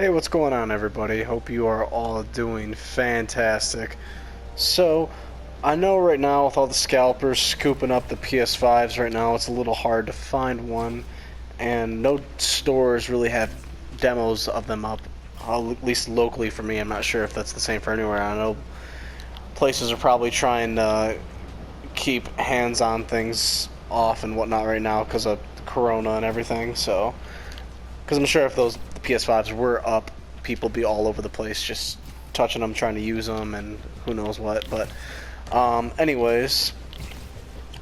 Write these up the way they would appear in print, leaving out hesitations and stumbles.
Hey, what's going on, everybody? Hope you are all doing fantastic. So, I know right now with all the scalpers scooping up the PS5s right now, it's a little hard to find one, and no stores really have demos of them up, at least locally for me. I'm not sure if that's the same for anywhere. I know places are probably trying to keep hands-on things off and whatnot right now because of Corona and everything, so because I'm sure if those PS5s were up, people would be all over the place just touching them, trying to use them, and who knows what. But, anyways,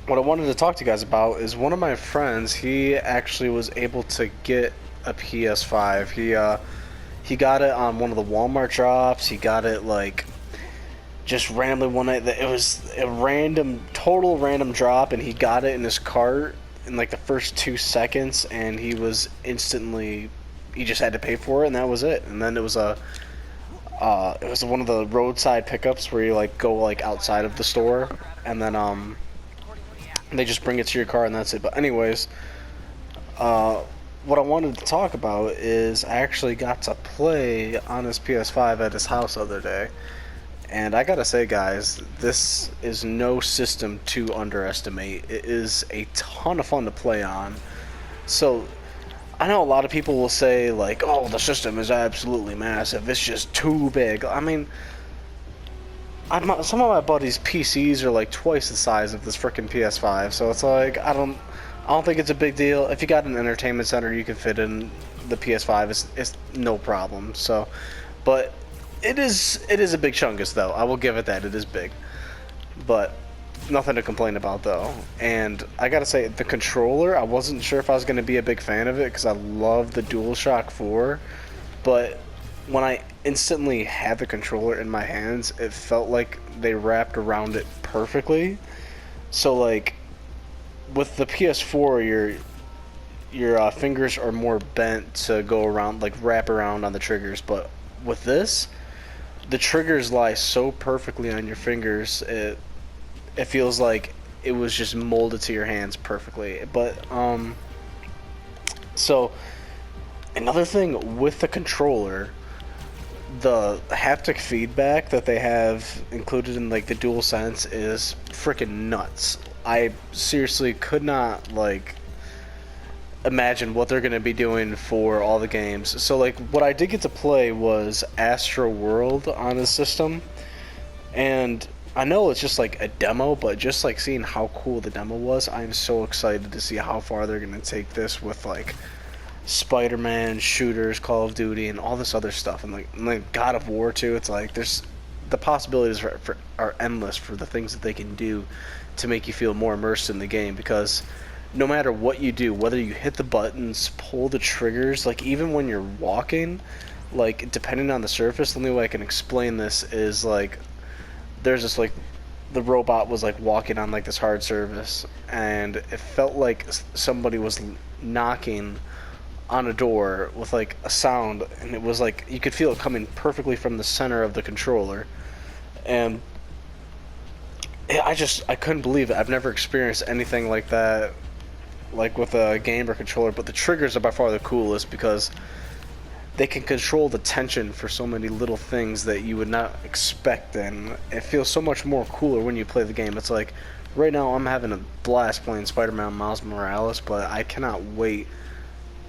what I wanted to talk to you guys about is one of my friends. He actually was able to get a PS5. He got it on one of the Walmart drops. He got it like just randomly one night. It was a total random drop, and he got it in his cart in like the first 2 seconds, and he just had to pay for it, and that was it. And then it was one of the roadside pickups where you like go like outside of the store, and then they just bring it to your car, and that's it. But anyways, what I wanted to talk about is I actually got to play on his PS5 at his house the other day. And I gotta say, guys, this is no system to underestimate. It is a ton of fun to play on. So, I know a lot of people will say, like, oh, the system is absolutely massive. It's just too big. I mean, some of my buddies' PCs are like twice the size of this freaking PS5. So it's like, I don't think it's a big deal. If you got an entertainment center, you can fit in the PS5. It's no problem. So, but it is a big chungus though. I will give it that. It is big, but nothing to complain about though. And I gotta say, the controller, I wasn't sure if I was gonna be a big fan of it because I love the DualShock 4, but when I instantly had the controller in my hands, it felt like they wrapped around it perfectly. So like with the PS4, your fingers are more bent to go around, like wrap around on the triggers, but with this, the triggers lie so perfectly on your fingers. It feels like it was just molded to your hands perfectly. But so another thing with the controller, the haptic feedback that they have included in like the DualSense is freaking nuts. I seriously could not like imagine what they're going to be doing for all the games. So like what I did get to play was Astro World on the system, and I know it's just like a demo, but just like seeing how cool the demo was, I'm so excited to see how far they're going to take this with like Spider-Man, shooters, Call of Duty, and all this other stuff, and like God of War too. It's like there's the possibilities are endless for the things that they can do to make you feel more immersed in the game, because no matter what you do, whether you hit the buttons, pull the triggers, like even when you're walking, like depending on the surface, the only way I can explain this is like there's this like the robot was like walking on like this hard surface, and it felt like somebody was knocking on a door with like a sound, and it was like you could feel it coming perfectly from the center of the controller. And I couldn't believe it. I've never experienced anything like that, like with a game or controller. But the triggers are by far the coolest because they can control the tension for so many little things that you would not expect, and it feels so much more cooler when you play the game. It's like right now I'm having a blast playing Spider-Man Miles Morales, but I cannot wait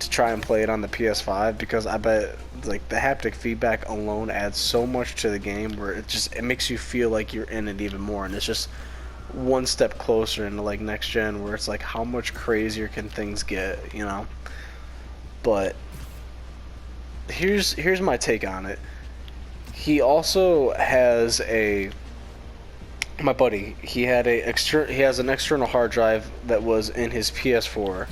to try and play it on the PS5 because I bet like the haptic feedback alone adds so much to the game where it makes you feel like you're in it even more, and it's just one step closer into like next gen where it's like how much crazier can things get, you know? But here's my take on it. He also has my buddy, he has an external hard drive that was in his PS4.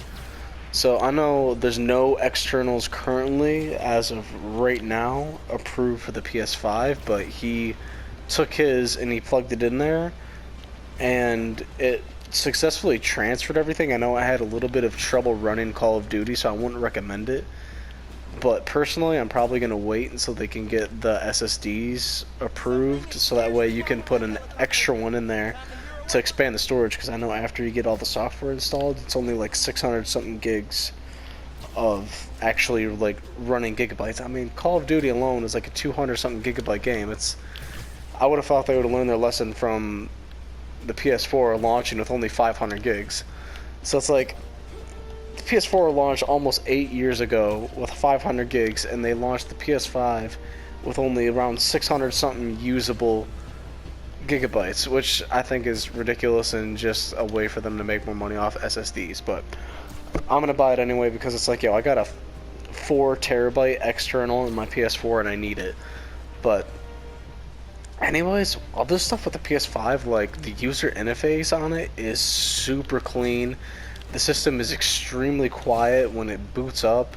So I know there's no externals currently as of right now approved for the PS5, but he took his and he plugged it in there, and it successfully transferred everything. I know I had a little bit of trouble running Call of Duty, so I wouldn't recommend it. But personally, I'm probably going to wait until they can get the SSDs approved, so that way you can put an extra one in there to expand the storage, because I know after you get all the software installed, it's only like 600 something gigs of actually like running gigabytes. I mean, Call of Duty alone is like a 200 something gigabyte game. I would have thought they would have learned their lesson from the PS4 launching with only 500 gigs. So it's like the PS4 launched almost 8 years ago with 500 gigs, and they launched the PS5 with only around 600 something usable gigabytes, which I think is ridiculous and just a way for them to make more money off SSDs. But I'm gonna buy it anyway because it's like, yo, I got a 4 terabyte external in my PS4 and I need it. But anyways, all this stuff with the PS5, like the user interface on it is super clean. The system is extremely quiet when it boots up.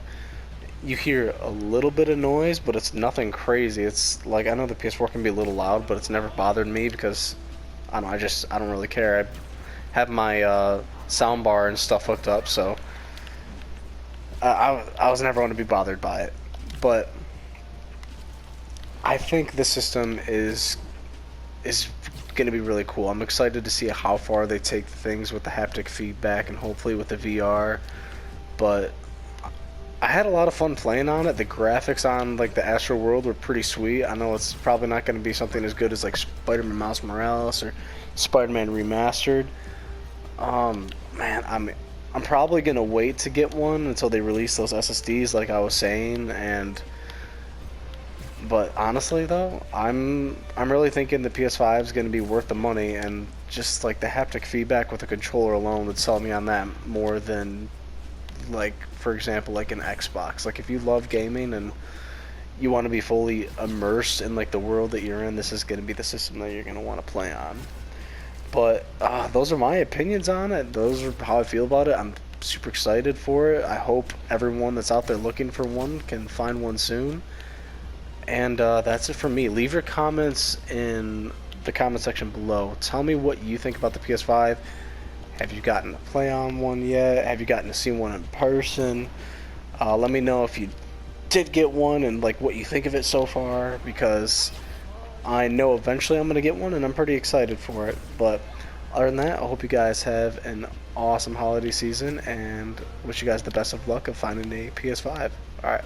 You hear a little bit of noise, but it's nothing crazy. It's like, I know the PS4 can be a little loud, but it's never bothered me because I don't know, I don't really care. I have my sound bar and stuff hooked up, so I was never going to be bothered by it. But I think the system is going to be really cool. I'm excited to see how far they take things with the haptic feedback and hopefully with the VR. But I had a lot of fun playing on it. The graphics on like the Astro World were pretty sweet. I know it's probably not going to be something as good as like Spider-Man Miles Morales or Spider-Man Remastered. Man, I'm probably going to wait to get one until they release those SSDs like I was saying. But honestly though, I'm really thinking the PS5 is going to be worth the money, and just like the haptic feedback with the controller alone would sell me on that more than, like, for example, like an Xbox. Like, if you love gaming and you want to be fully immersed in like the world that you're in, this is going to be the system that you're going to want to play on. But those are my opinions on it. Those are how I feel about it. I'm super excited for it. I hope everyone that's out there looking for one can find one soon. And that's it from me. Leave your comments in the comment section below. Tell me what you think about the PS5. Have you gotten to play on one yet? Have you gotten to see one in person? Let me know if you did get one and like what you think of it so far, because I know eventually I'm going to get one and I'm pretty excited for it. But other than that, I hope you guys have an awesome holiday season and wish you guys the best of luck of finding a PS5. Alright.